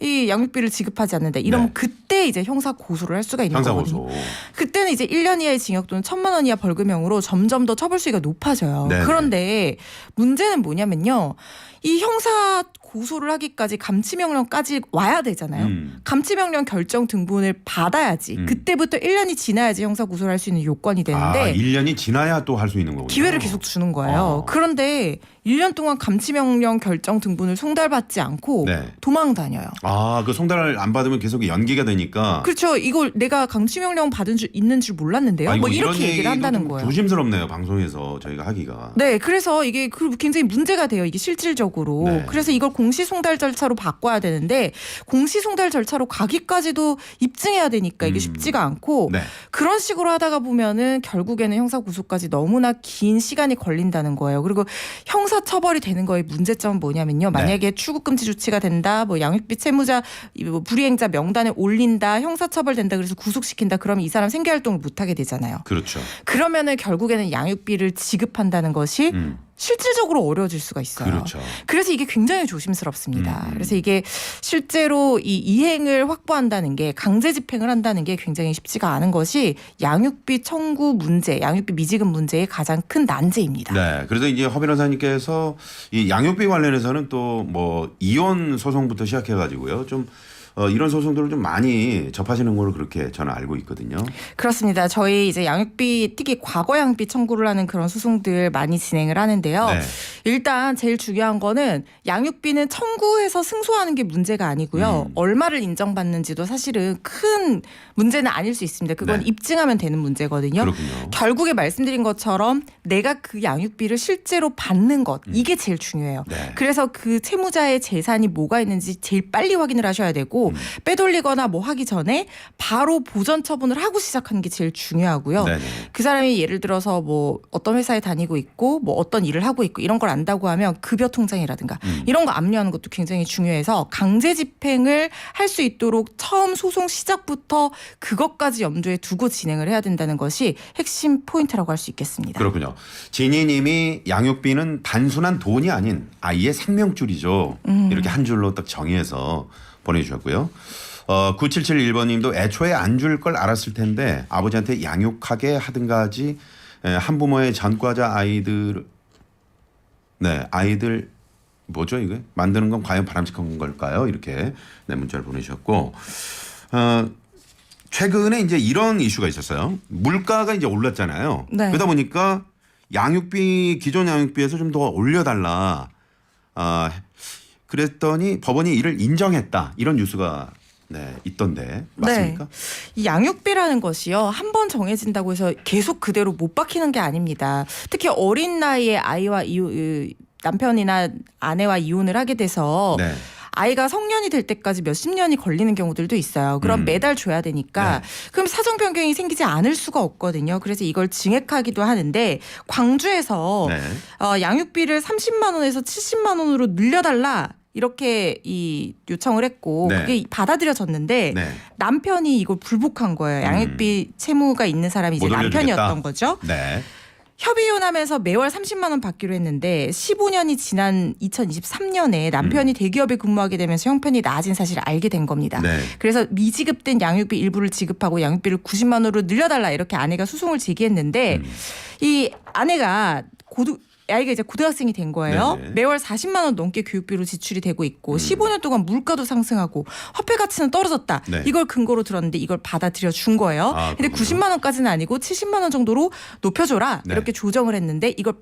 이 양육비를 지급하지 않는다. 이러면 네. 그때 이제 형사 고소를 할 수가 있는 형사 거거든요. 고소. 그때는 이제 1년 이하의 징역 또는 1,000만 원 이하 벌금형으로 점점 더 처벌 수위가 높아져요. 네네. 그런데 문제는 뭐냐면요. 이 형사 고소를 하기까지 감치명령까지 와야 되잖아요. 감치명령 결정 등본을 받아야지. 그때부터 1년이 지나야지 형사 고소를 할 수 있는 요건이 되는데 1년이 지나야 또 할 수 있는 거군요. 기회를 계속 주는 거예요. 그런데 1년 동안 감치명령 결정 등본을 송달받지 않고 네. 도망 다녀요. 그 송달을 안 받으면 계속 연기가 되니까. 그렇죠. 이걸 내가 감치명령 받은 줄 있는 줄 몰랐는데요. 아이고, 뭐 이런 이렇게 얘기를 한다는 좀 거예요. 조심스럽네요. 방송에서 저희가 하기가. 네, 그래서 이게 굉장히 문제가 돼요. 이게 실질적으로. 네. 그래서 이걸 공시송달 절차로 바꿔야 되는데 공시송달 절차로 가기까지도 입증해야 되니까 이게 쉽지가 않고 네. 그런 식으로 하다가 보면은 결국에는 형사구속까지 너무나 긴 시간이 걸린다는 거예요. 그리고 형사처벌이 되는 거의 문제점은 뭐냐면요. 만약에 출국금지 조치가 된다, 뭐 양육비 채무자, 뭐 불이행자 명단에 올린다, 형사처벌된다, 그래서 구속시킨다. 그러면 이 사람 생계활동을 못하게 되잖아요. 그렇죠. 그러면은 결국에는 양육비를 지급한다는 것이 실질적으로 어려워질 수가 있어요. 그렇죠. 그래서 이게 굉장히 조심스럽습니다. 그래서 이게 실제로 이 이행을 확보한다는 게 강제 집행을 한다는 게 굉장히 쉽지가 않은 것이 양육비 청구 문제, 양육비 미지급 문제의 가장 큰 난제입니다. 네. 그래서 이제 허 변호사님께서 이 양육비 관련해서는 또 뭐 이혼 소송부터 시작해가지고요. 좀 이런 소송들을 좀 많이 접하시는 걸로 그렇게 저는 알고 있거든요. 그렇습니다. 저희 이제 양육비 특히 과거 양육비 청구를 하는 그런 소송들 많이 진행을 하는데요. 네. 일단 제일 중요한 거는 양육비는 청구해서 승소하는 게 문제가 아니고요. 얼마를 인정받는지도 사실은 큰 문제는 아닐 수 있습니다. 그건 네. 입증하면 되는 문제거든요. 그렇군요. 결국에 말씀드린 것처럼 내가 그 양육비를 실제로 받는 것 이게 제일 중요해요. 네. 그래서 그 채무자의 재산이 뭐가 있는지 제일 빨리 확인을 하셔야 되고 빼돌리거나 뭐 하기 전에 바로 보전 처분을 하고 시작하는 게 제일 중요하고요. 네네. 그 사람이 예를 들어서 뭐 어떤 회사에 다니고 있고 뭐 어떤 일을 하고 있고 이런 걸 안다고 하면 급여 통장이라든가 이런 거 압류하는 것도 굉장히 중요해서 강제 집행을 할 수 있도록 처음 소송 시작부터 그것까지 염두에 두고 진행을 해야 된다는 것이 핵심 포인트라고 할 수 있겠습니다. 그렇군요. 진희님이 양육비는 단순한 돈이 아닌 아이의 생명줄이죠. 이렇게 한 줄로 딱 정의해서 보내주셨고요. 9771번님도 애초에 안 줄 걸 알았을 텐데 아버지한테 양육하게 하든가지 한부모의 전과자 아이들 아이들 뭐죠 이거 만드는 건 과연 바람직한 걸까요? 이렇게 문자를 보내주셨고 최근에 이제 이런 이슈가 있었어요. 물가가 이제 올랐잖아요. 네. 그러다 보니까 양육비 기존 양육비에서 좀 더 올려달라. 그랬더니 법원이 이를 인정했다. 이런 뉴스가 있던데 맞습니까? 네. 이 양육비라는 것이요. 한 번 정해진다고 해서 계속 그대로 못 박히는 게 아닙니다. 특히 어린 나이에 아이와 남편이나 아내와 이혼을 하게 돼서 네. 아이가 성년이 될 때까지 몇십 년이 걸리는 경우들도 있어요. 그럼 매달 줘야 되니까 네. 그럼 사정 변경이 생기지 않을 수가 없거든요. 그래서 이걸 증액하기도 하는데 광주에서 네. 양육비를 30만 원에서 70만 원으로 늘려달라. 이렇게 이 요청을 했고 네. 그게 받아들여졌는데 네. 남편이 이걸 불복한 거예요. 양육비 채무가 있는 사람이 이제 못 올려주겠다. 남편이었던 거죠. 네. 협의혼하면서 매월 30만 원 받기로 했는데 15년이 지난 2023년에 남편이 대기업에 근무하게 되면서 형편이 나아진 사실을 알게 된 겁니다. 네. 그래서 미지급된 양육비 일부를 지급하고 양육비를 90만 원으로 늘려달라 이렇게 아내가 소송을 제기했는데 이 아내가 아이가 이제 고등학생이 된 거예요. 네네. 매월 40만 원 넘게 교육비로 지출이 되고 있고 15년 동안 물가도 상승하고 화폐 가치는 떨어졌다. 네. 이걸 근거로 들었는데 이걸 받아들여 준 거예요. 근데 그렇군요. 90만 원까지는 아니고 70만 원 정도로 높여줘라. 네. 이렇게 조정을 했는데 이걸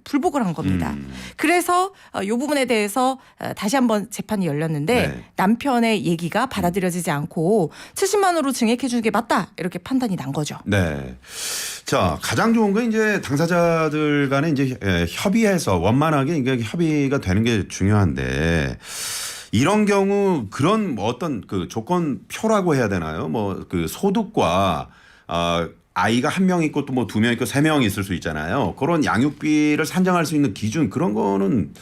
불복을 한 겁니다. 그래서 이 부분에 대해서 다시 한번 재판이 열렸는데 네. 남편의 얘기가 받아들여지지 않고 70만 원으로 증액해 주는 게 맞다. 이렇게 판단이 난 거죠. 네. 자, 가장 좋은 건 이제 당사자들 간에 이제 협의해서 원만하게 이게 협의가 되는 게 중요한데 이런 경우 그런 뭐 어떤 그 조건표라고 해야 되나요? 뭐 그 소득과 아이가 한 명 있고 또 뭐 두 명 있고 세 명 있을 수 있잖아요. 그런 양육비를 산정할 수 있는 기준 그런 거는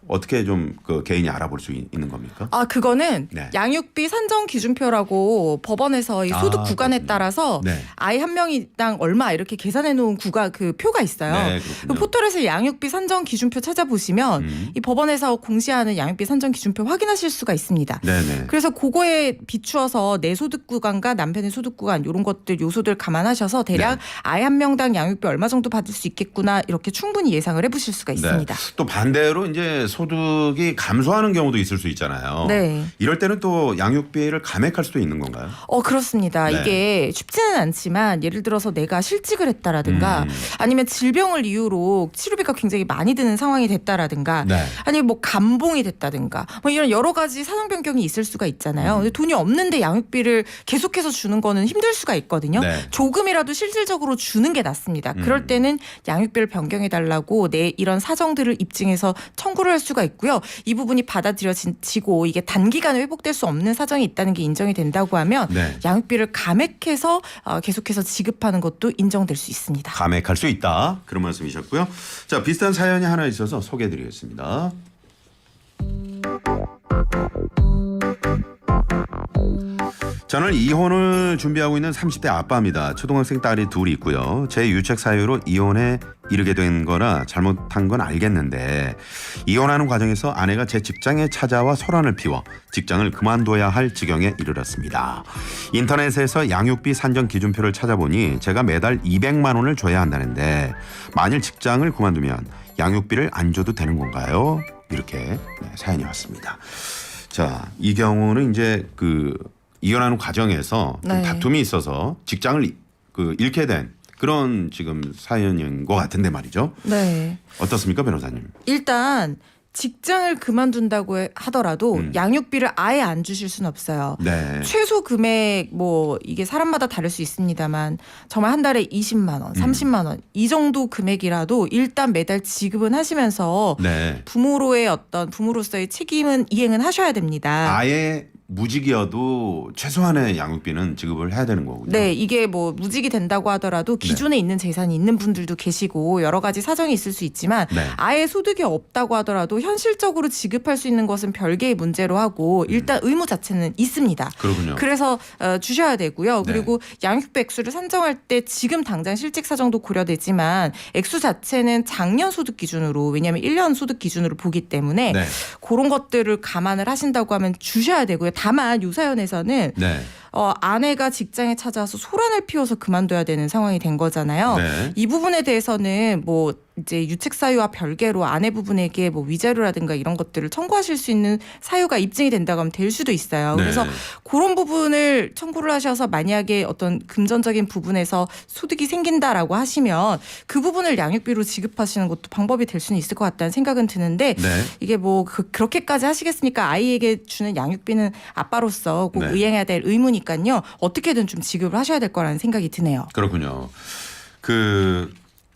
어떻게 좀 그 개인이 알아볼 수 있는 겁니까? 그거는 네. 양육비 산정 기준표라고 법원에서 이 소득 구간에 그렇군요. 따라서 따라서 아이 한 명당 얼마 이렇게 계산해 놓은 그 표가 있어요. 네, 그 그렇군요. 포털에서 양육비 산정 기준표 찾아보시면 이 법원에서 공시하는 양육비 산정 기준표 확인하실 수가 있습니다. 네네. 그래서 그거에 비추어서 내 소득 구간과 남편의 소득 구간 이런 것들 요소들 감안하셔서 대략 아이 한 명당 양육비 얼마 정도 받을 수 있겠구나 이렇게 충분히 예상을 해보실 수가 있습니다. 또 반대로 이제 소득이 감소하는 경우도 있을 수 있잖아요. 네. 이럴 때는 또 양육비를 감액할 수도 있는 건가요? 그렇습니다. 네. 이게 쉽지는 않지만 예를 들어서 내가 실직을 했다라든가 아니면 질병을 이유로 치료비가 굉장히 많이 드는 상황이 됐다라든가 네. 아니면 뭐 감봉이 됐다든가 뭐 이런 여러 가지 사정 변경이 있을 수가 있잖아요. 근데 돈이 없는데 양육비를 계속해서 주는 거는 힘들 수가 있거든요. 네. 조금이라도 실질적으로 주는 게 낫습니다. 그럴 때는 양육비를 변경해 달라고 내 이런 사정들을 입증해서 청구를 할 수가 있고요. 이 부분이 받아들여지고 이게 단기간에 회복될 수 없는 사정이 있다는 게 인정이 된다고 하면 네. 양육비를 감액해서 계속해서 지급하는 것도 인정될 수 있습니다. 감액할 수 있다. 그런 말씀이셨고요. 자, 비슷한 사연이 하나 있어서 소개해드리겠습니다. 저는 이혼을 준비하고 있는 30대 아빠입니다. 초등학생 딸이 둘이 있고요. 제 유책 사유로 이혼에 이르게 된 거라 잘못한 건 알겠는데 이혼하는 과정에서 아내가 제 직장에 찾아와 소란을 피워 직장을 그만둬야 할 지경에 이르렀습니다. 인터넷에서 양육비 산정 기준표를 찾아보니 제가 매달 200만 원을 줘야 한다는데 만일 직장을 그만두면 양육비를 안 줘도 되는 건가요? 이렇게 사연이 왔습니다. 자, 이 경우는 이제 이혼하는 과정에서 좀 네. 다툼이 있어서 직장을 잃게 된 그런 지금 사연인 것 같은데 말이죠. 네. 어떻습니까, 변호사님? 일단 직장을 그만둔다고 하더라도 양육비를 아예 안 주실 수는 없어요. 네. 최소 금액 뭐 이게 사람마다 다를 수 있습니다만 정말 한 달에 20만 원, 30만 원 이 정도 금액이라도 일단 매달 지급은 하시면서 네. 부모로서의 책임은 이행은 하셔야 됩니다. 아예 무직이어도 최소한의 양육비는 지급을 해야 되는 거군요. 네, 이게 뭐 무직이 된다고 하더라도 기존에 있는 재산이 있는 분들도 계시고 여러 가지 사정이 있을 수 있지만 네. 아예 소득이 없다고 하더라도 현실적으로 지급할 수 있는 것은 별개의 문제로 하고 일단 의무 자체는 있습니다. 그렇군요. 그래서 주셔야 되고요. 네. 그리고 양육비 액수를 산정할 때 지금 당장 실직 사정도 고려되지만 액수 자체는 작년 소득 기준으로 왜냐하면 1년 소득 기준으로 보기 때문에 네. 그런 것들을 감안을 하신다고 하면 주셔야 되고요. 다만 요 사연에서는 네. 아내가 직장에 찾아와서 소란을 피워서 그만둬야 되는 상황이 된 거잖아요. 네. 이 부분에 대해서는 뭐 이제 유책 사유와 별개로 아내 부분에게 뭐 위자료라든가 이런 것들을 청구하실 수 있는 사유가 입증이 된다고 하면 될 수도 있어요. 네. 그래서 그런 부분을 청구를 하셔서 만약에 어떤 금전적인 부분에서 소득이 생긴다라고 하시면 그 부분을 양육비로 지급하시는 것도 방법이 될 수는 있을 것 같다는 생각은 드는데 네. 이게 뭐 그렇게까지 하시겠습니까? 아이에게 주는 양육비는 아빠로서 꼭 네. 이행해야 될 의무니까요. 어떻게든 좀 지급을 하셔야 될 거라는 생각이 드네요. 그렇군요.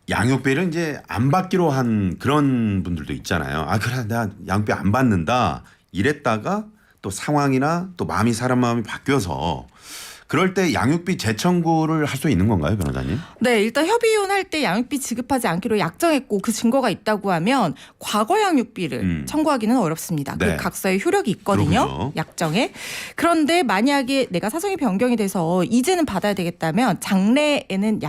양육비를 이제 안 받기로 한 그런 분들도 있잖아요. 그래, 내가 양육비 안 받는다 이랬다가 또 상황이나 또 사람 마음이 바뀌어서 그럴 때 양육비 재청구를 할 수 있는 건가요, 변호사님? 네, 일단 협의혼할 때 양육비 지급하지 않기로 약정했고 그 증거가 있다고 하면 과거 양육비를 청구하기는 어렵습니다. 네. 그 각서에 효력이 있거든요. 그렇군요. 약정에. 그런데 만약에 내가 사정이 변경이 돼서 이제는 받아야 되겠다면 장래에는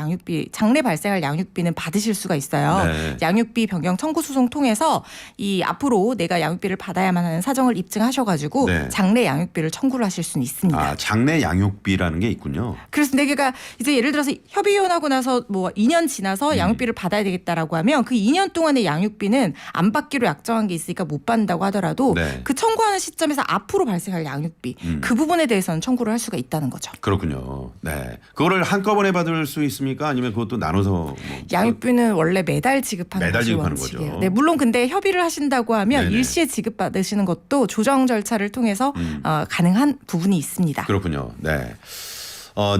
장래 발생할 양육비는 받으실 수가 있어요. 네. 양육비 변경 청구 소송 통해서 이 앞으로 내가 양육비를 받아야만 하는 사정을 입증하셔가지고 네. 장래 양육비를 청구를 하실 수는 있습니다. 장래 양육비라는 게 있군요. 그래서 내가 이제 예를 들어서 협의혼하고 나서 뭐 2년 지나서 양육비를 받아야 되겠다라고 하면 그 2년 동안의 양육비는 안 받기로 약정한 게 있으니까 못 받는다고 하더라도 네. 그 청구하는 시점에서 앞으로 발생할 양육비 그 부분에 대해서는 청구를 할 수가 있다는 거죠. 그렇군요. 네. 그거를 한꺼번에 받을 수 있습니까? 아니면 그것도 나눠서 양육비는 원래 매달 지급하는 매달 것이 지급하는 원칙이에요. 거죠. 네, 물론 근데 협의를 하신다고 하면 네네. 일시에 지급받으시는 것도 조정 절차를 통해서 가능한 부분이 있습니다. 그렇군요. 네.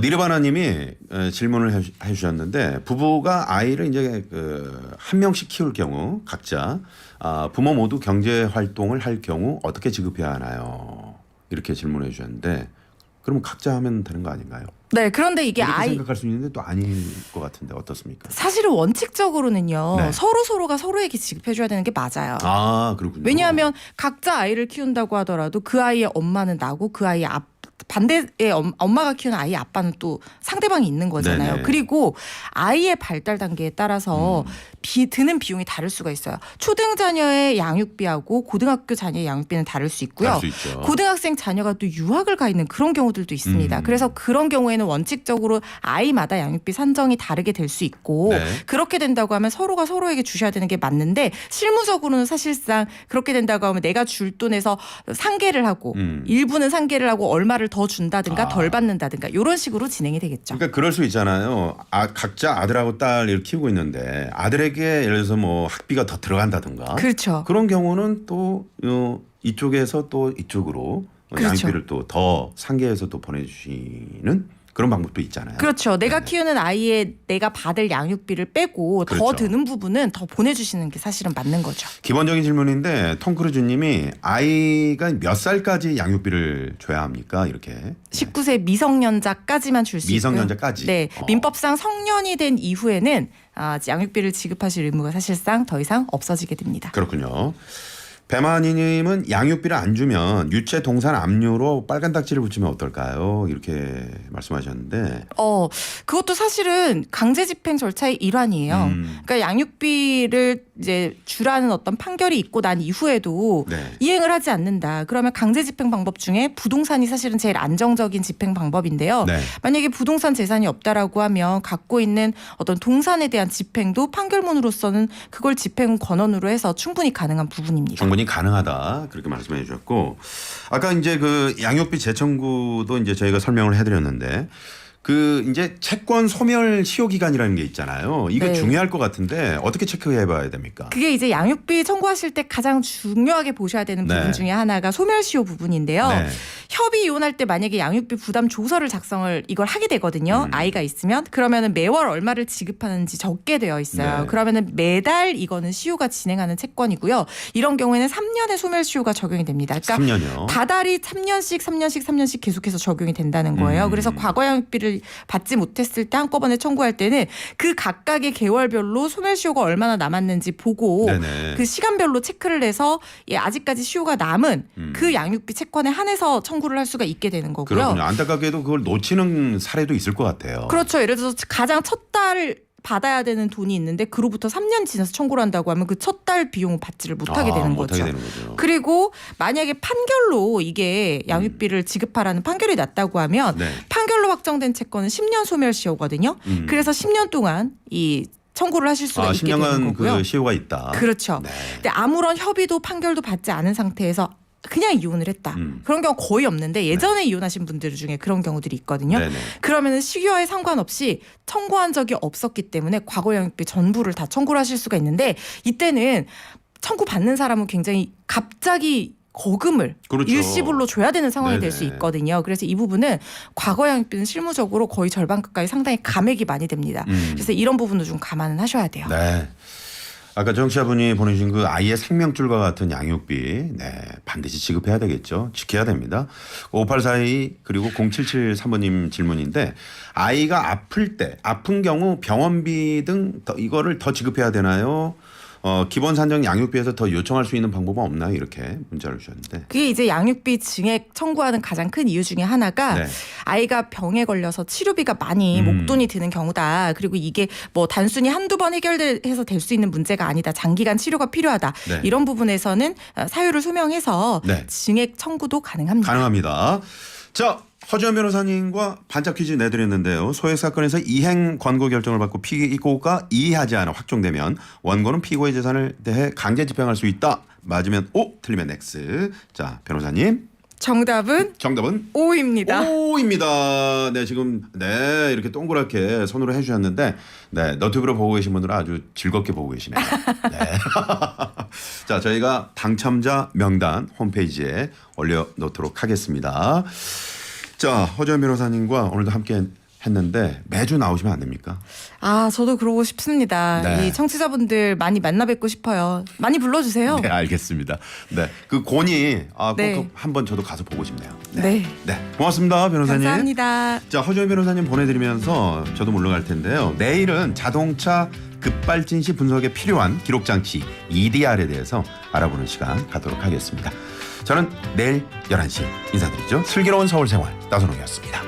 니르바나님이 질문을 해주셨는데 부부가 아이를 이제 한 명씩 키울 경우 각자 부모 모두 경제 활동을 할 경우 어떻게 지급해야 하나요? 이렇게 질문해 주셨는데 그러면 각자 하면 되는 거 아닌가요? 네, 그런데 이게 이렇게 생각할 수 있는데 또 아닐 것 같은데 어떻습니까? 사실은 원칙적으로는요. 네. 서로가 서로에게 지급해줘야 되는 게 맞아요. 그렇군요. 왜냐하면 각자 아이를 키운다고 하더라도 그 아이의 엄마는 나고 그 아이의 반대의 엄마가 키우는 아이의 아빠는 또 상대방이 있는 거잖아요. 네네. 그리고 아이의 발달 단계에 따라서 드는 비용이 다를 수가 있어요. 초등 자녀의 양육비하고 고등학교 자녀의 양육비는 다를 수 있고요. 다를 수 있죠. 고등학생 자녀가 또 유학을 가 있는 그런 경우들도 있습니다. 그래서 그런 경우에는 원칙적으로 아이마다 양육비 산정이 다르게 될 수 있고 네. 그렇게 된다고 하면 서로가 서로에게 주셔야 되는 게 맞는데 실무적으로는 사실상 그렇게 된다고 하면 내가 줄 돈에서 상계를 하고 일부는 상계를 하고 얼마를 더 준다든가 덜 받는다든가 이런 식으로 진행이 되겠죠. 그러니까 그럴 수 있잖아요. 각자 아들하고 딸을 키우고 있는데 아들에게 예를 들어서 뭐 학비가 더 들어간다든가. 그렇죠. 그런 경우는 또 이쪽에서 또 이쪽으로 그렇죠. 양육비를 또 더 상계해서 또 보내주시는 그런 방법도 있잖아요. 그렇죠. 내가 네네. 키우는 아이의 내가 받을 양육비를 빼고 더 그렇죠. 드는 부분은 더 보내주시는 게 사실은 맞는 거죠. 기본적인 질문인데 톰 크루즈님이 아이가 몇 살까지 양육비를 줘야 합니까? 이렇게 19세 미성년자까지만 줄 수 있고요. 미성년자까지. 네, 민법상 성년이 된 이후에는 양육비를 지급하실 의무가 사실상 더 이상 없어지게 됩니다. 그렇군요. 배만희님은 양육비를 안 주면 유체 동산 압류로 빨간 딱지를 붙이면 어떨까요? 이렇게 말씀하셨는데. 그것도 사실은 강제 집행 절차의 일환이에요. 그러니까 양육비를 이제 주라는 어떤 판결이 있고 난 이후에도 네. 이행을 하지 않는다. 그러면 강제 집행 방법 중에 부동산이 사실은 제일 안정적인 집행 방법인데요. 네. 만약에 부동산 재산이 없다라고 하면 갖고 있는 어떤 동산에 대한 집행도 판결문으로서는 그걸 집행 권한으로 해서 충분히 가능한 부분입니다. 충분히 가능하다 그렇게 말씀해 주셨고 아까 이제 그 양육비 재청구도 이제 저희가 설명을 해드렸는데 그 이제 채권 소멸 시효 기간이라는 게 있잖아요. 이거 네. 중요할 것 같은데 어떻게 체크해봐야 됩니까? 그게 이제 양육비 청구하실 때 가장 중요하게 보셔야 되는 네. 부분 중에 하나가 소멸시효 부분인데요. 네. 협의 이혼할 때 만약에 양육비 부담 조서를 작성을 이걸 하게 되거든요. 아이가 있으면 그러면은 매월 얼마를 지급하는지 적게 되어 있어요. 네. 그러면은 매달 이거는 시효가 진행하는 채권이고요. 이런 경우에는 3년의 소멸시효가 적용이 됩니다. 그러니까 3년이요. 다달이 3년씩 계속해서 적용이 된다는 거예요. 그래서 과거 양육비를 받지 못했을 때 한꺼번에 청구할 때는 그 각각의 개월별로 소멸시효가 얼마나 남았는지 보고 네네. 그 시간별로 체크를 해서 아직까지 시효가 남은 그 양육비 채권에 한해서 청구를 할 수가 있게 되는 거고요. 그렇군요. 안타깝게도 그걸 놓치는 사례도 있을 것 같아요. 그렇죠. 예를 들어서 가장 첫 달 받아야 되는 돈이 있는데 그로부터 3년 지나서 청구를 한다고 하면 그 첫 달 비용을 받지를 못하게 되는 못하게 거죠. 되는 거죠. 그리고 만약에 판결로 이게 양육비를 지급하라는 판결이 났다고 하면 네. 판결로 확정된 채권은 10년 소멸시효거든요. 그래서 10년 동안 이 청구를 하실 수가 있게 되는 10년간 거고요. 그 시효가 있다. 그렇죠. 네. 근데 아무런 협의도 판결도 받지 않은 상태에서 그냥 이혼을 했다. 그런 경우 거의 없는데 예전에 이혼하신 분들 중에 그런 경우들이 있거든요. 네네. 그러면은 시효에 상관없이 청구한 적이 없었기 때문에 과거 양육비 전부를 다 청구를 하실 수가 있는데 이때는 청구 받는 사람은 굉장히 갑자기 거금을 그렇죠. 일시불로 줘야 되는 상황이 될 수 네네. 있거든요. 그래서 이 부분은 과거 양육비는 실무적으로 거의 절반 가까이 상당히 감액이 많이 됩니다. 그래서 이런 부분도 좀 감안은 하셔야 돼요. 네. 아까 정치자분이 보내주신 그 아이의 생명줄과 같은 양육비, 네, 반드시 지급해야 되겠죠. 지켜야 됩니다. 5842 그리고 0773번님 질문인데 아이가 아픈 경우 병원비 등 이거를 더 지급해야 되나요? 기본 산정 양육비에서 더 요청할 수 있는 방법은 없나요? 이렇게 문자를 주셨는데. 그게 이제 양육비 증액 청구하는 가장 큰 이유 중에 하나가 네. 아이가 병에 걸려서 치료비가 많이 목돈이 드는 경우다. 그리고 이게 뭐 단순히 한두 번 해결해서 될 수 있는 문제가 아니다. 장기간 치료가 필요하다. 네. 이런 부분에서는 사유를 소명해서 네. 증액 청구도 가능합니다. 가능합니다. 자, 허지연 변호사님과 반짝 퀴즈 내드렸는데요. 소액 사건에서 이행 권고 결정을 받고 피고가 이의하지 않아 확정되면 원고는 피고의 재산을 대해 강제 집행할 수 있다. 맞으면 O, 틀리면 X. 자, 변호사님. 정답은 O입니다. O입니다. 네, 지금 네 이렇게 동그랗게 손으로 해주셨는데 네 너튜브로 보고 계신 분들은 아주 즐겁게 보고 계시네요. 네. 자, 저희가 당첨자 명단 홈페이지에 올려놓도록 하겠습니다. 자, 허지연 변호사님과 오늘도 함께 했는데 매주 나오시면 안 됩니까? 저도 그러고 싶습니다. 네. 이 청취자분들 많이 만나 뵙고 싶어요. 많이 불러주세요. 네, 알겠습니다. 네, 그 권위 네. 꼭 한번 저도 가서 보고 싶네요. 네. 네, 고맙습니다, 변호사님. 감사합니다. 자, 허지연 변호사님 보내드리면서 저도 물러갈 텐데요. 내일은 자동차 급발진 시 분석에 필요한 기록 장치 EDR에 대해서 알아보는 시간 갖도록 하겠습니다. 저는 내일 11시 인사드리죠. 슬기로운 서울 생활 나선홍이었습니다.